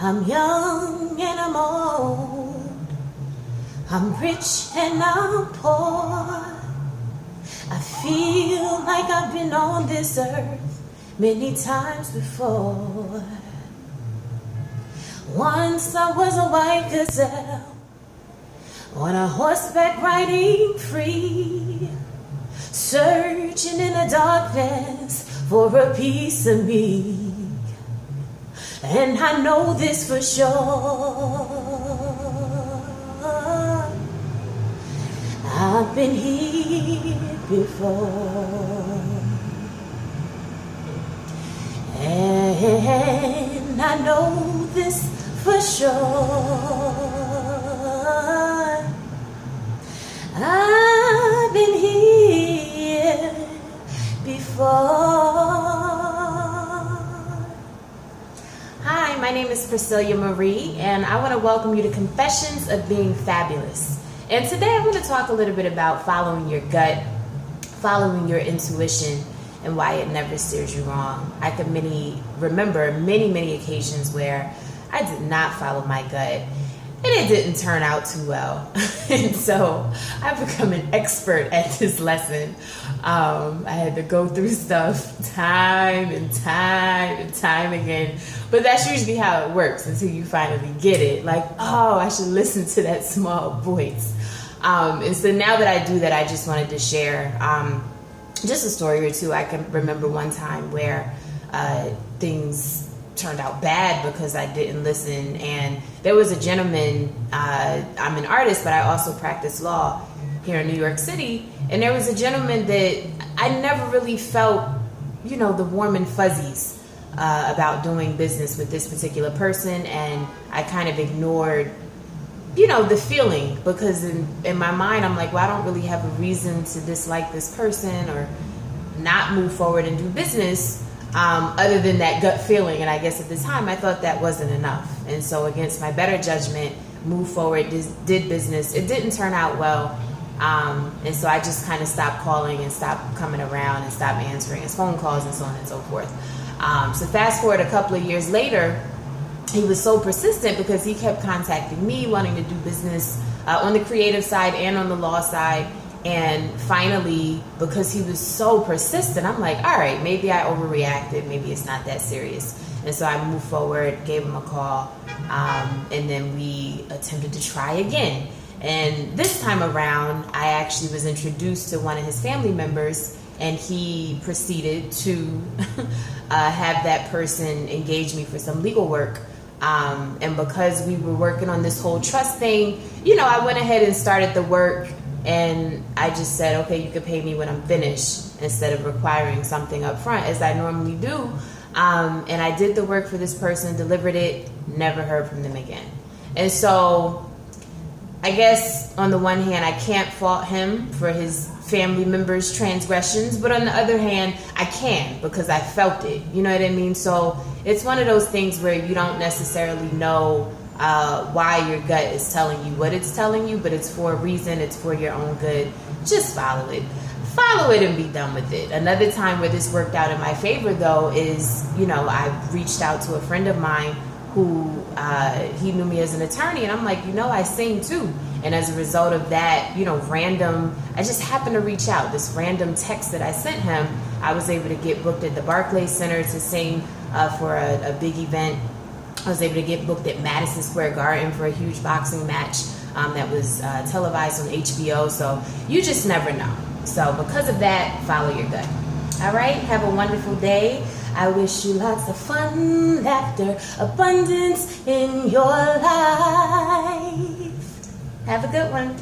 I'm young and I'm old. I'm rich and I'm poor. I feel like I've been on this earth many times before. Once I was a white gazelle on a horseback riding free, searching in the darkness for a piece of me. And I know this for sure, I've been here before. And I know this for sure, I've been here before. Hi, my name is Priscilla Marie, and I want to welcome you to Confessions of Being Fabulous. And today I'm going to talk a little bit about following your gut, following your intuition, and why it never steers you wrong. I can remember many occasions where I did not follow my gut, and it didn't turn out too well. And so I've become an expert at this lesson. I had to go through stuff time and time again. But that's usually how it works until you finally get it. Like, oh, I should listen to that small voice. And so now that I do that, I just wanted to share just a story or two. I can remember one time where things turned out bad because I didn't listen. And there was a gentleman, I'm an artist, but I also practice law here in New York City. And there was a gentleman that I never really felt, the warm and fuzzies about doing business with this particular person. And I kind of ignored, the feeling, because in my mind, I'm like, well, I don't really have a reason to dislike this person or not move forward and do business other than that gut feeling. And I guess at the time I thought that wasn't enough. And so against my better judgment, moved forward, did business. It didn't turn out well. And so I just kind of stopped calling and stopped coming around and stopped answering his phone calls and so on and so forth. So fast forward a couple of years later, he was so persistent because he kept contacting me, wanting to do business on the creative side and on the law side. And finally, because he was so persistent, I'm like, all right, maybe I overreacted. Maybe it's not that serious. And so I moved forward, gave him a call, and then we attempted to try again. And this time around, I actually was introduced to one of his family members, and he proceeded to have that person engage me for some legal work. And because we were working on this whole trust thing, I went ahead and started the work. And I just said, okay, you could pay me when I'm finished instead of requiring something up front as I normally do. And I did the work for this person, delivered it, never heard from them again. And so I guess on the one hand, I can't fault him for his family members' transgressions. But on the other hand, I can, because I felt it. You know what I mean? So it's one of those things where you don't necessarily know why your gut is telling you what it's telling you, but it's for a reason. It's for your own good. Just follow it and be done with it. Another time where this worked out in my favor, though, is I reached out to a friend of mine who he knew me as an attorney, and I'm like, I sing too. And as a result of that, I just happened to reach out. This random text that I sent him, I was able to get booked at the Barclays Center to sing for a big event. I was able to get booked at Madison Square Garden for a huge boxing match that was televised on HBO. So you just never know. So because of that, follow your gut. All right, have a wonderful day. I wish you lots of fun, laughter, abundance in your life. Have a good one.